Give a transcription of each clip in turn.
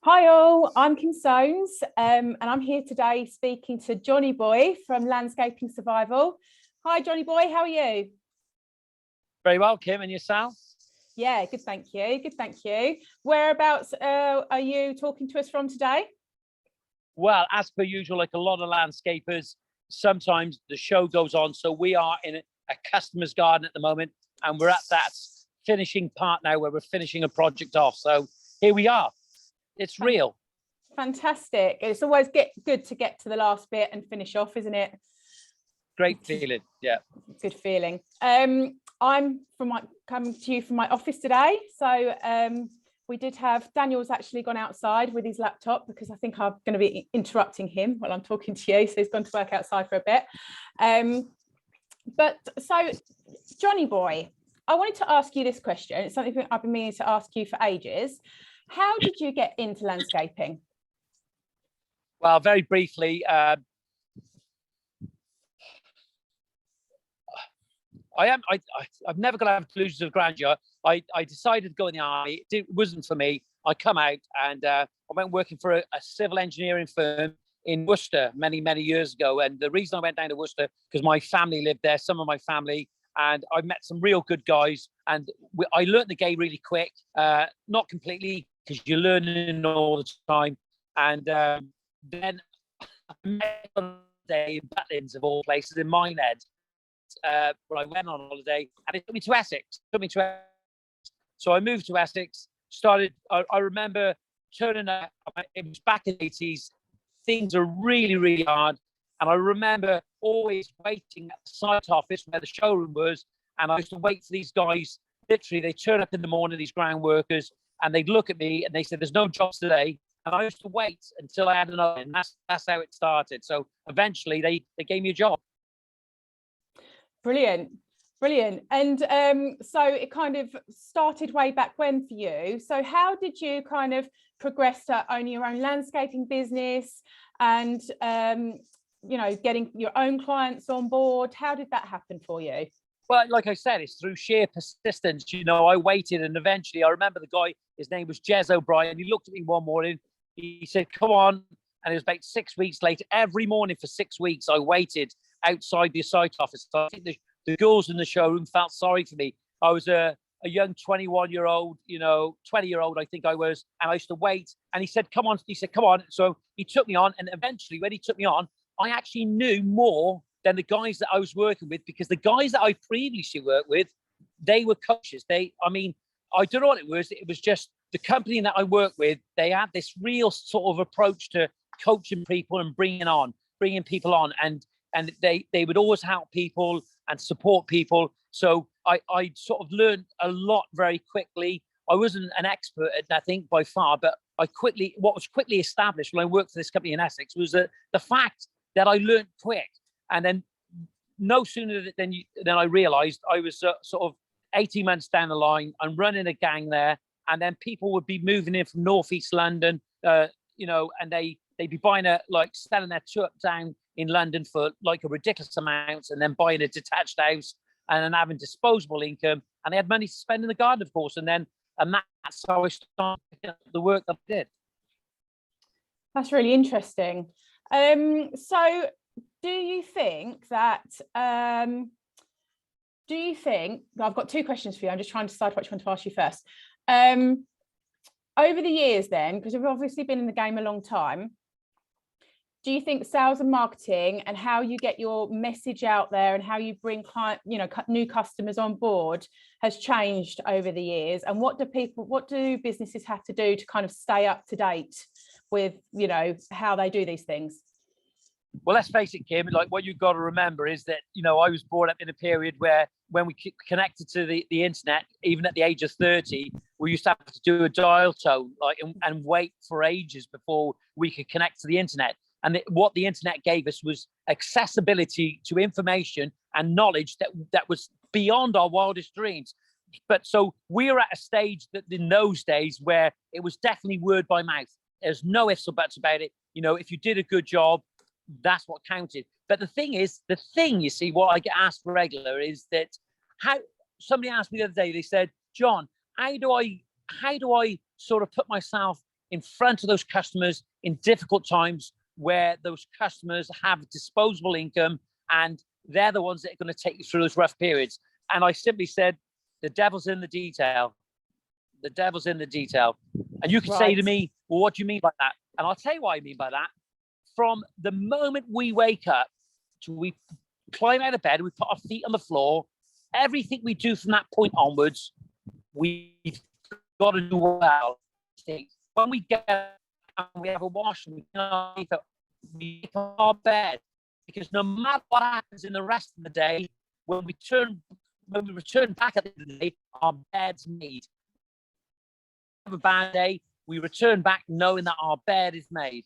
Hi all, I'm Kim Soames and I'm here today speaking to Johnyboy from Landscaping Survival. Hi Johnyboy, how are you? Very well, Kim, and yourself? Yeah, good, thank you. Good, thank you. Whereabouts are you talking to us from today? Well, as per usual, like a lot of landscapers, sometimes the show goes on. So we are in a customer's garden at the moment, and we're at that finishing part now where we're finishing a project off. So here we are. It's real. Fantastic. It's always good to get to the last bit and finish off, isn't it? Great feeling. Yeah. Good feeling. I'm coming to you from my office today. So we did have Daniel's actually gone outside with his laptop because I think I'm going to be interrupting him while I'm talking to you. So he's gone to work outside for a bit. But so Johnyboy, I wanted to ask you this question. It's something I've been meaning to ask you for ages. How did you get into landscaping? Well, very briefly, I've never got to have delusions of grandeur. I decided to go in the army. It wasn't for me. I come out and I went working for a civil engineering firm in Worcester many years ago. And the reason I went down to Worcester because my family lived there, some of my family, and I met some real good guys. And I learned the game really quick, not completely because you're learning all the time. And then I met on a day in Butlins of all places in Minehead. When I went on holiday, and it took me to Essex. So I moved to Essex. I remember turning up. It was back in the 80s. Things are really hard, and I remember always waiting at the site office where the showroom was, and I used to wait for these guys. Literally, they turn up in the morning, these ground workers, and they'd look at me and they said, "There's no jobs today." And I used to wait until I had another, and that's how it started. So eventually, they gave me a job. Brilliant. And so it kind of started way back when for you. So how did you kind of progress to own your own landscaping business and getting your own clients on board? How did that happen for you? Well, like I said, it's through sheer persistence. I waited, and eventually I remember the guy, his name was Jez O'Brien. He looked at me one morning, he said, "Come on." And it was about 6 weeks later. Every morning for 6 weeks, I waited outside the site office. So I think the girls in the showroom felt sorry for me. I was a young 21-year-old, 20-year-old, I think I was. And I used to wait. And he said, "Come on." He said, "Come on." So he took me on. And eventually, when he took me on, I actually knew more than the guys that I was working with, because the guys that I previously worked with, they were coaches. I don't know what it was. It was just the company that I worked with. They had this real sort of approach to coaching people and bringing people on. And they would always help people and support people. So I sort of learned a lot very quickly. I wasn't an expert at that thing by far, but what was quickly established when I worked for this company in Essex was the fact that I learned quick. And then no sooner than I realized I was sort of 18 months down the line, I'm running a gang there, and then people would be moving in from northeast London, and they'd be selling their truck down in London for like a ridiculous amount, and then buying a detached house and then having disposable income, and they had money to spend in the garden, of course. And that's how I started the work that I did. That's really interesting. So do you think I've got two questions for you. I'm just trying to decide which one to ask you first. Over the years then, because you've obviously been in the game a long time, do you think sales and marketing and how you get your message out there and how you bring new customers on board has changed over the years? And what do businesses have to do to kind of stay up to date with, how they do these things? Well, let's face it, Kim, like what you've got to remember is that, I was brought up in a period where when we connected to the internet, even at the age of 30, we used to have to do a dial tone and wait for ages before we could connect to the internet. And what the internet gave us was accessibility to information and knowledge that was beyond our wildest dreams. But so we're at a stage that in those days where it was definitely word by mouth. There's no ifs or buts about it. If you did a good job, that's what counted. But the thing you see, what I get asked regular is that somebody asked me the other day, they said, "John, how do I sort of put myself in front of those customers in difficult times where those customers have disposable income and they're the ones that are going to take you through those rough periods. And I simply said, the devil's in the detail. The devil's in the detail. And you can say to me, well, what do you mean by that? And I'll tell you what I mean by that. From the moment we wake up to we climb out of bed, we put our feet on the floor, everything we do from that point onwards, we've got to do well. When we get up and we have a wash and we make our bed, because no matter what happens in the rest of the day, when we return back at the end of the day, our bed's made. Have a bad day, we return back knowing that our bed is made.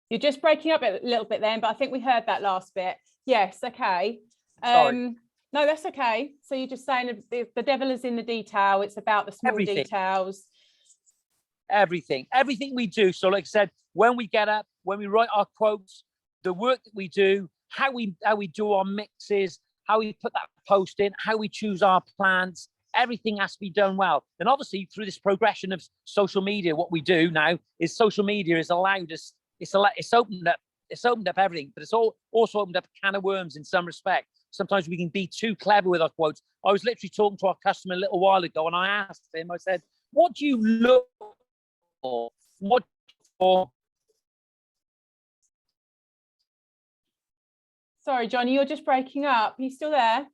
You're just breaking up a little bit then, but I think we heard that last bit. Yes, okay. Sorry. No, that's okay. So you're just saying the devil is in the detail. It's about the small details. Everything we do. So like I said, when we get up, when we write our quotes, the work that we do, how we do our mixes, how we put that post in, how we choose our plans, everything has to be done well. And obviously through this progression of social media, what we do now is social media has allowed us, it's opened up everything, but it's also opened up a can of worms in some respect. Sometimes we can be too clever with our quotes. I was literally talking to our customer a little while ago and I asked him, I said, what do you look for? What for? Sorry, Johnny, you're just breaking up. Are you still there?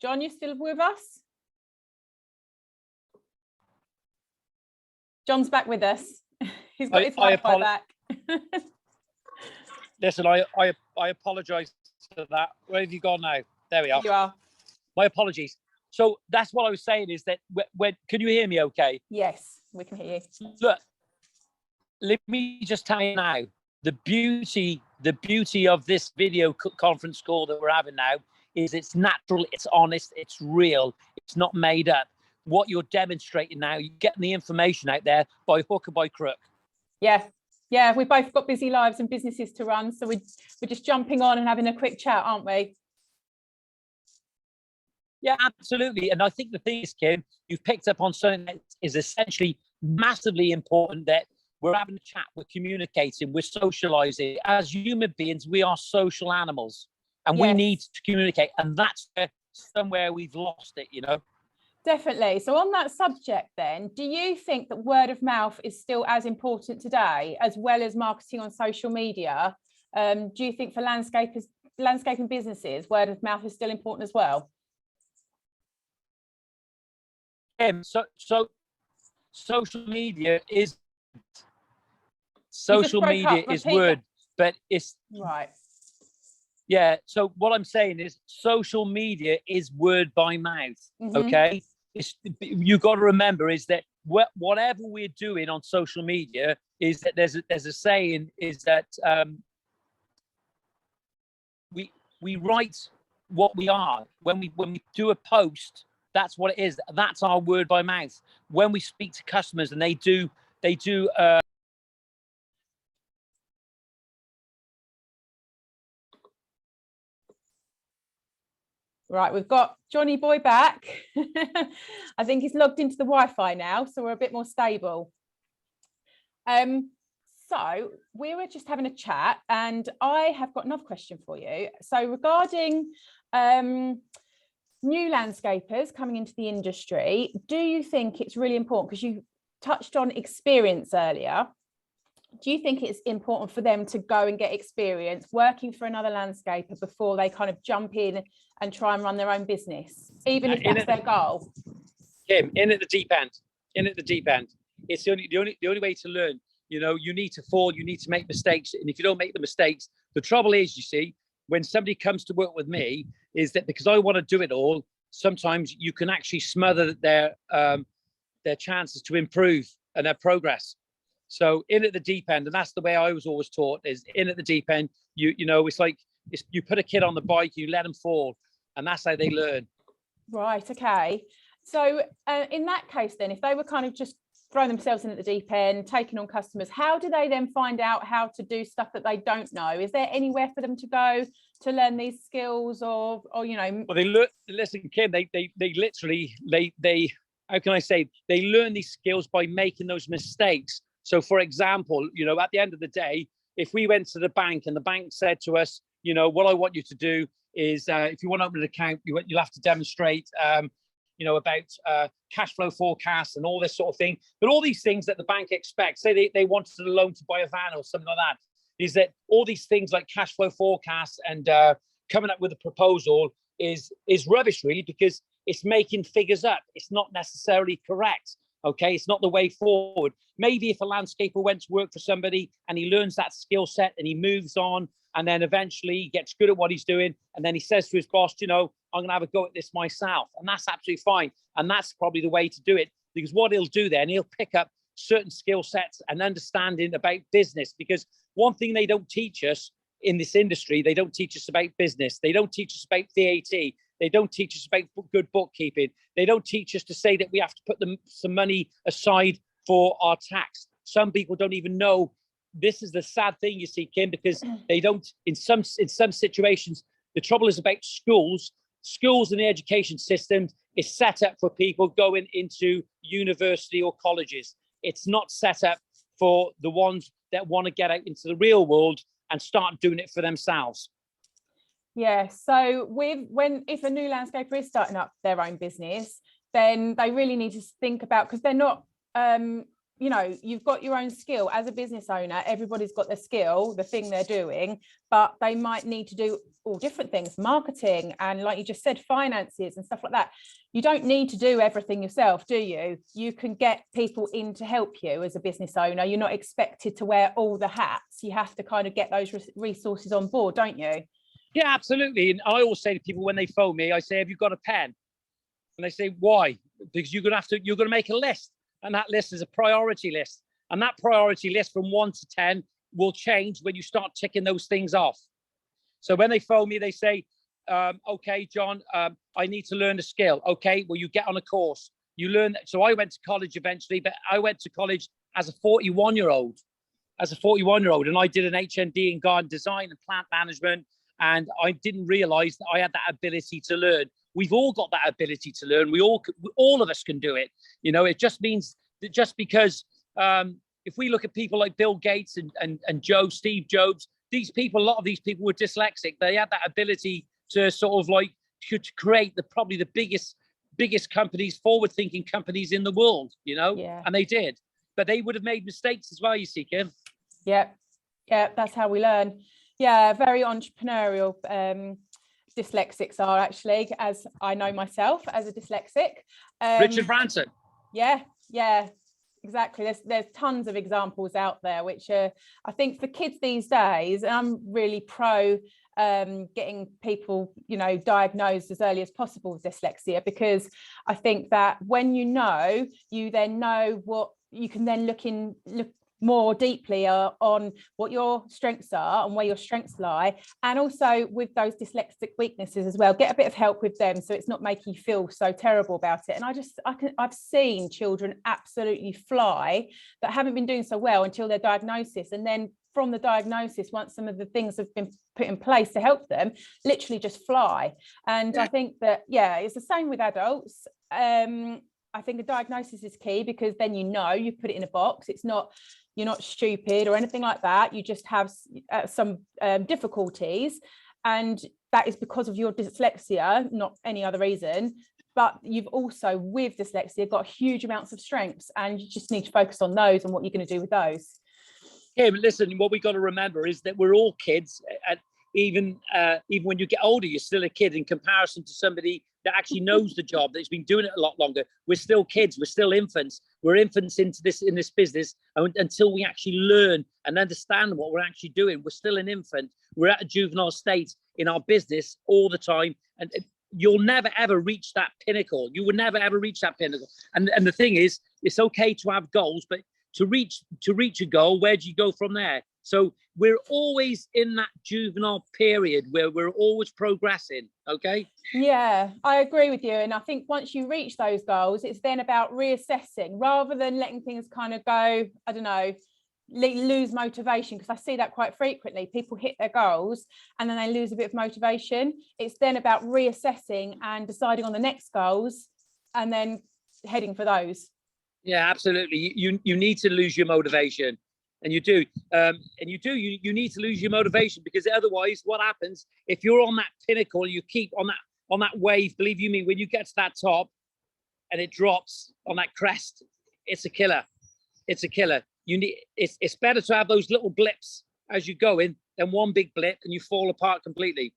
John, you still with us? John's back with us. He's got his Wi-Fi back. Listen, I apologise for that. Where have you gone now? There we are. You are. My apologies. So that's what I was saying is that when can you hear me okay? Yes, we can hear you. Look, let me just tell you now, the beauty of this video conference call that we're having now is it's natural, it's honest, it's real, it's not made up. What you're demonstrating now, you're getting the information out there by hook or by crook. Yeah, we've both got busy lives and businesses to run, so we're just jumping on and having a quick chat, aren't we? Yeah, absolutely. And I think the thing is, Kim, you've picked up on something that is essentially massively important, that we're having a chat, we're communicating, we're socializing. As human beings, we are social animals and we need to communicate. And that's somewhere we've lost it, you know? Definitely. So on that subject then, do you think that word of mouth is still as important today as well as marketing on social media? Do you think for landscaping businesses, word of mouth is still important as well? So social media is word, but it's right. Yeah. So what I'm saying is social media is word by mouth. Okay. You got to remember is that whatever we're doing on social media is that there's a saying is that we write what we are. When we do a post, that's what it is. That's our word by mouth. When we speak to customers and they do Right, we've got Johnyboy back. I think he's logged into the Wi-Fi now, so we're a bit more stable. So we were just having a chat and I have got another question for you. So regarding new landscapers coming into the industry, do you think it's really important, because you touched on experience earlier, do you think it's important for them to go and get experience working for another landscaper before they kind of jump in and try and run their own business, even if that's their goal? Kim, in at the deep end. It's the only way to learn. You know, you need to fall, you need to make mistakes, and if you don't make the mistakes, the trouble is, you see, when somebody comes to work with me, is that because I want to do it all, sometimes you can actually smother their chances to improve and their progress. So in at the deep end, and that's the way I was always taught, is in at the deep end. You know, it's like you put a kid on the bike, you let them fall, and that's how they learn. Right. Okay. So in that case, then, if they were kind of just throwing themselves in at the deep end, taking on customers, how do they then find out how to do stuff that they don't know? Is there anywhere for them to go to learn these skills, or you know? Well, they learn. Listen, Kim. They literally how can I say? They learn these skills by making those mistakes. So, for example, you know, at the end of the day, if we went to the bank and the bank said to us, you know, what I want you to do is, if you want to open an account, you'll have to demonstrate, you know, about cash flow forecasts and all this sort of thing. But all these things that the bank expects, say they wanted a loan to buy a van or something like that, is that all these things like cash flow forecasts and coming up with a proposal is rubbish, really, because it's making figures up. It's not necessarily correct. Okay, it's not the way forward. Maybe if a landscaper went to work for somebody and he learns that skill set and he moves on, and then eventually he gets good at what he's doing, and then he says to his boss, you know, I'm going to have a go at this myself. And that's absolutely fine. And that's probably the way to do it, because what he'll do then, he'll pick up certain skill sets and understanding about business. Because one thing they don't teach us in this industry, they don't teach us about business. They don't teach us about VAT. They don't teach us about good bookkeeping. They don't teach us to say that we have to put some money aside for our tax. Some people don't even know. This is the sad thing, you see, Kim, because they don't, in some situations, the trouble is about schools and the education system is set up for people going into university or colleges. It's not set up for the ones that want to get out into the real world and start doing it for themselves. Yeah, so if a new landscaper is starting up their own business, then they really need to think about, because they're not, you know, you've got your own skill as a business owner. Everybody's got their skill, the thing they're doing, but they might need to do all different things, marketing, and like you just said, finances and stuff like that. You don't need to do everything yourself, do you? You can get people in to help you as a business owner. You're not expected to wear all the hats. You have to kind of get those resources on board, don't you? Yeah, absolutely. And I always say to people when they phone me, I say, have you got a pen? And they say, why? Because you're going to make a list. And that list is a priority list. And that priority list from 1 to 10 will change when you start ticking those things off. So when they phone me, they say, okay, John, I need to learn a skill. Okay, well, you get on a course. You learn that. So I went to college eventually, but I went to college as a 41-year-old. And I did an HND in garden design and plant management. And I didn't realize that I had that ability to learn. We've all got that ability to learn. All of us can do it. You know, it just means that just because if we look at people like Bill Gates and Steve Jobs, a lot of these people were dyslexic. They had that ability to sort of like to create probably the biggest companies, forward-thinking companies in the world, you know, Yeah. And they did. But they would have made mistakes as well, you see, Kim. Yeah, that's how we learn. Yeah, very entrepreneurial. Dyslexics are actually, as I know myself as a dyslexic. Richard Branson. Yeah, exactly. There's tons of examples out there, which I think for kids these days, and I'm really pro getting people, you know, diagnosed as early as possible with dyslexia, because I think that when you then know what you can then look more deeply on what your strengths are and where your strengths lie, and also with those dyslexic weaknesses as well, get a bit of help with them so it's not making you feel so terrible about it. And I've seen children absolutely fly that haven't been doing so well until their diagnosis, and then from the diagnosis, once some of the things have been put in place to help them, literally just fly. And I think that it's the same with adults. I think a diagnosis is key, because then you put it in a box. You're not stupid or anything like that. You just have some difficulties, and that is because of your dyslexia, not any other reason. But you've also, with dyslexia, got huge amounts of strengths, and you just need to focus on those and what you're going to do with those. Yeah, but listen, what we got to remember is that we're all kids, and even when you get older, you're still a kid in comparison to somebody that actually knows the job, that's been doing it a lot longer. We're still kids. We're still infants. We're infants in this business, and until we actually learn and understand what we're actually doing, we're still an infant. We're at a juvenile state in our business all the time, and you'll never ever reach that pinnacle. You will never ever reach that pinnacle. And the thing is, it's okay to have goals, but to reach a goal, where do you go from there? So we're always in that juvenile period where we're always progressing. Okay. Yeah, I agree with you. And I think once you reach those goals, it's then about reassessing rather than letting things kind of go, I don't know, lose motivation, because I see that quite frequently. People hit their goals and then they lose a bit of motivation. It's then about reassessing and deciding on the next goals and then heading for those. Yeah, absolutely. You need to lose your motivation, and you do. You need to lose your motivation, because otherwise, what happens if you're on that pinnacle, you keep on that wave? Believe you me, when you get to that top and it drops on that crest, it's a killer. It's a killer. It's better to have those little blips as you go in than one big blip and you fall apart completely.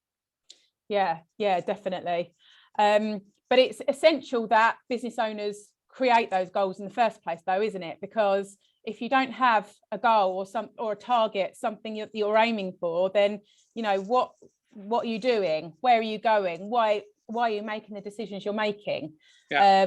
Yeah, definitely. But it's essential that business owners create those goals in the first place, though, isn't it? Because if you don't have a goal or a target, something you're aiming for, then what are you doing? Where are you going? Why are you making the decisions you're making? Yeah.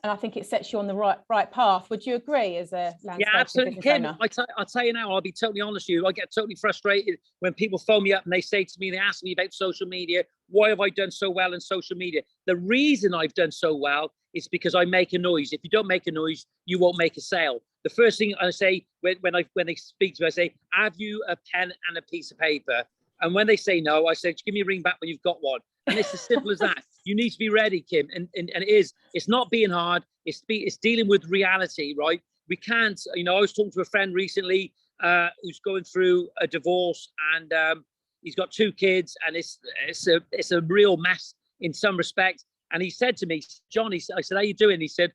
And I think it sets you on the right path. Would you agree as a landscape? Yeah, absolutely, Kim. I'll tell you now, I'll be totally honest with you. I get totally frustrated when people phone me up and they say to me, they ask me about social media. Why have I done so well in social media? The reason I've done so well is because I make a noise. If you don't make a noise, you won't make a sale. The first thing I say when they speak to me, I say, have you a pen and a piece of paper? And when they say no, I say, give me a ring back when you've got one. And it's as simple as that. You need to be ready, Kim. And it's not being hard. It's dealing with reality, right? We can't, I was talking to a friend recently who's going through a divorce, and he's got 2 kids, and it's a real mess in some respects. And he said to me, John, I said, how you doing? He said,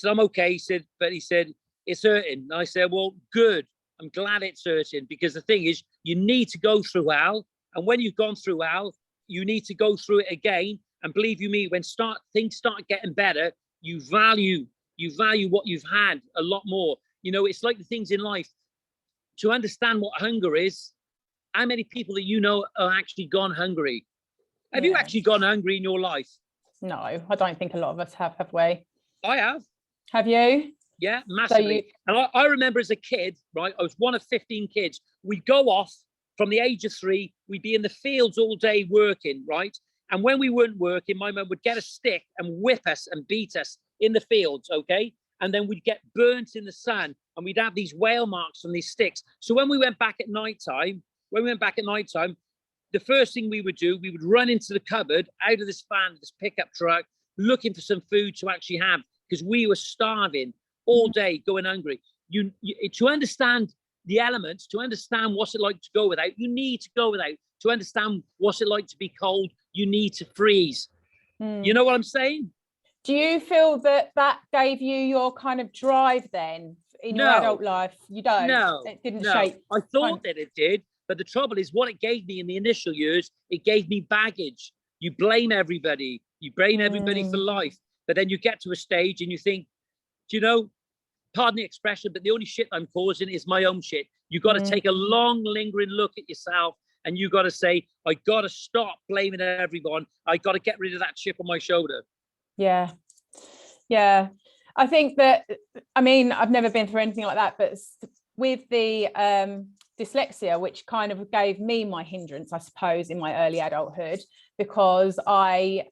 I'm okay. He said, it's hurting. And I said, well, good. I'm glad it's hurting, because the thing is, you need to go through hell. And when you've gone through hell, you need to go through it again. And believe you me, when things start getting better, you value what you've had a lot more. It's like the things in life. To understand what hunger is, how many people that are actually gone hungry? Have you actually gone hungry in your life? No, I don't think a lot of us have we? I have. Have you? Yeah, massively. And I remember as a kid, right? I was one of 15 kids. We'd go off from the age of 3. We'd be in the fields all day working, right? And when we weren't working, my mum would get a stick and whip us and beat us in the fields, okay? And then we'd get burnt in the sun, and we'd have these whale marks from these sticks. So when we went back at night time, the first thing we would do, we would run into the cupboard, out of this van, this pickup truck, looking for some food to actually have, because we were starving all day, going hungry. You to understand the elements, to understand what's it like to go without, you need to go without. To understand what's it like to be cold, you need to freeze. You know what I'm saying? Do you feel that gave you your kind of drive then in your adult life? You don't? No. It didn't shape? I thought that it did, but the trouble is, what it gave me in the initial years, it gave me baggage. You blame everybody. You blame everybody for life. But then you get to a stage and you think, pardon the expression, but the only shit I'm causing is my own shit. You got to take a long, lingering look at yourself, and you got to say, I got to stop blaming everyone. I got to get rid of that chip on my shoulder. Yeah. I think that, I've never been through anything like that, but with the dyslexia, which kind of gave me my hindrance, I suppose, in my early adulthood, because I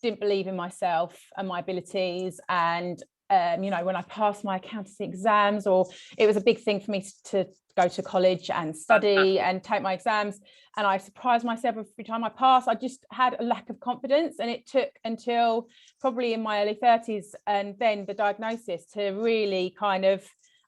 didn't believe in myself and my abilities. And when I passed my accountancy exams, or it was a big thing for me to go to college and study and take my exams, and I surprised myself every time I passed. I just had a lack of confidence, and it took until probably in my early 30s and then the diagnosis to really kind of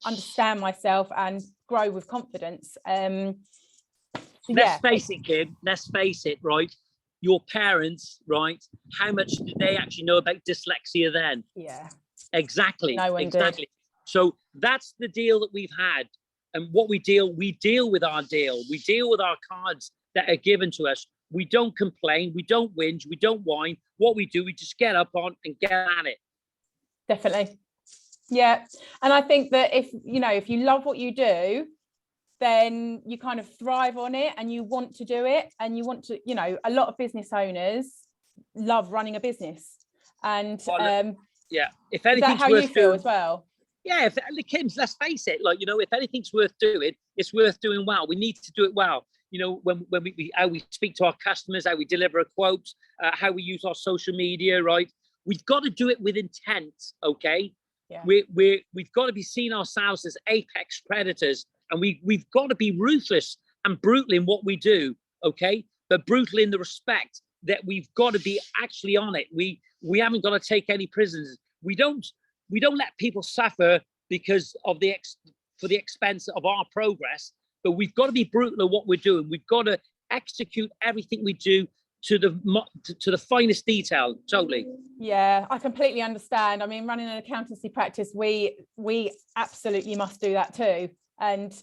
understand myself and grow with confidence. Let's face it, kid. Let's face it, right? Your parents, right? How much did they actually know about dyslexia then? Yeah. Exactly. No one did. So that's the deal that we've had. And what we deal with our deal. We deal with our cards that are given to us. We don't complain. We don't whinge. We don't whine. What we do, we just get up on and get at it. Definitely. Yeah. And I think that if you love what you do, then you kind of thrive on it and you want to do it. And you want to, a lot of business owners love running a business. And yeah, if anything's, is that how you feel as well? Yeah, Kim, let's face it. Like, you know, if anything's worth doing, it's worth doing well. We need to do it well. You know, when we how we speak to our customers, how we deliver a quote, how we use our social media, right? We've got to do it with intent, okay? Yeah. We've got to be seeing ourselves as apex predators, and we've got to be ruthless and brutal in what we do, okay? But brutal in the respect that we've got to be actually on it. We haven't got to take any prisoners. We don't let people suffer because of for the expense of our progress, but we've got to be brutal at what we're doing. We've got to execute everything we do to the finest detail. Totally. Yeah, I completely understand. I mean, running an accountancy practice, we absolutely must do that too. And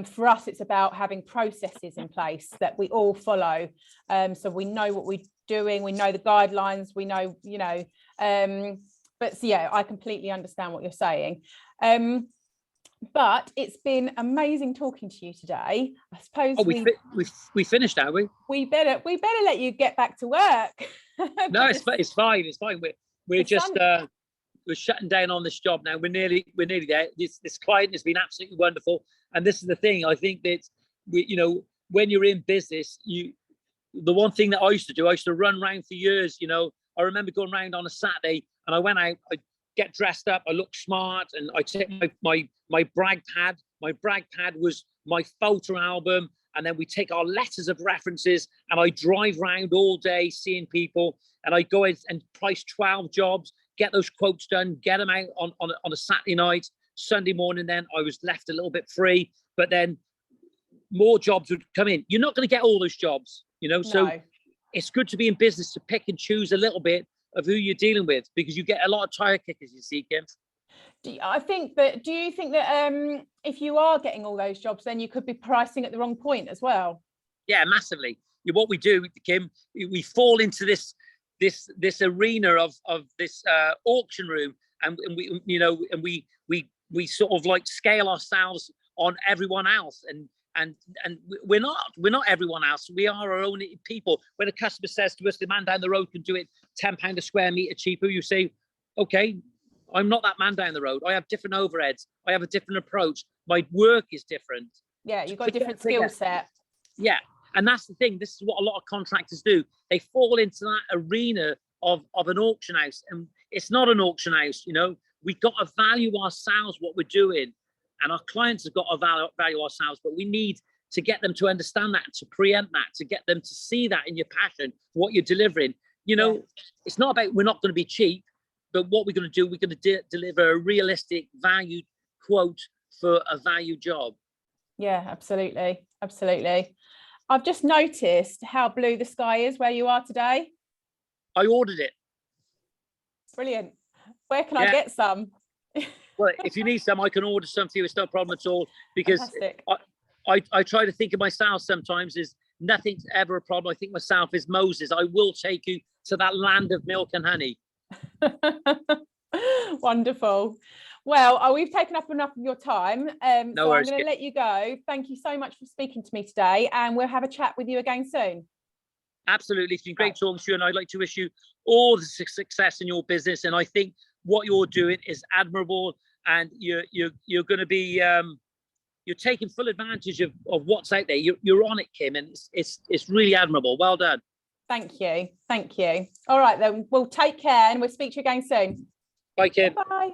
for us, it's about having processes in place that we all follow. So we know what we're doing, we know the guidelines, we know, you know, but so, yeah, I completely understand what you're saying. But it's been amazing talking to you today. I suppose we finished, are we? We better let you get back to work. No, it's fine. It's fine. We're just we're shutting down on this job now. We're nearly there. This client has been absolutely wonderful, and this is the thing. I think that you know, when you're in business, the one thing that I used to run around for years. You know, I remember going around on a Saturday, and I went out. I get dressed up. I look smart, and I take my brag pad. My brag pad was my photo album, and then we take our letters of references, and I drive around all day seeing people, and I go in and price 12 jobs, get those quotes done, get them out on a Saturday night. Sunday morning, then I was left a little bit free, but then more jobs would come in. You're not going to get all those jobs, you know. So it's good to be in business to pick and choose a little bit of who you're dealing with, because you get a lot of tire kickers, you see, Kim. Do you think that if you are getting all those jobs, then you could be pricing at the wrong point as well? Yeah, massively. What we do, Kim, we fall into this arena of this auction room, and we, you know, and we sort of like scale ourselves on everyone else, and we're not everyone else. We are our own people. When a customer says to us, the man down the road can do it £10 a square meter cheaper, you say, okay, I'm not that man down the road. I have different overheads. I have a different approach. My work is different. Yeah, you've got a different skill set. Yeah, and that's the thing. This is what a lot of contractors do. They fall into that arena of an auction house, and it's not an auction house. You know, we've got to value ourselves, what we're doing, and our clients have got to value ourselves. But we need to get them to understand that, to preempt that, to get them to see that in your passion, what you're delivering. You know, It's not about we're not going to be cheap. But what we're going to do, we're going to deliver a realistic valued quote for a value job. Yeah, absolutely. Absolutely. I've just noticed how blue the sky is where you are today. I ordered it. Brilliant. Where can I get some? Well, if you need some, I can order some for you. It's no problem at all, because I try to think of myself sometimes as nothing's ever a problem. I think myself as Moses. I will take you to that land of milk and honey. Wonderful. Well, we've taken up enough of your time, so I'm going to let you go. Thank you so much for speaking to me today, and we'll have a chat with you again soon. Absolutely. It's been great talking to you, and I'd like to wish you all the success in your business. And I think what you're doing is admirable, and you're going to be you're taking full advantage of what's out there. You're on it, Kim, and it's really admirable. Well done. Thank you. Thank you. All right, then. We'll take care, and we'll speak to you again soon. Bye, Kim. Bye.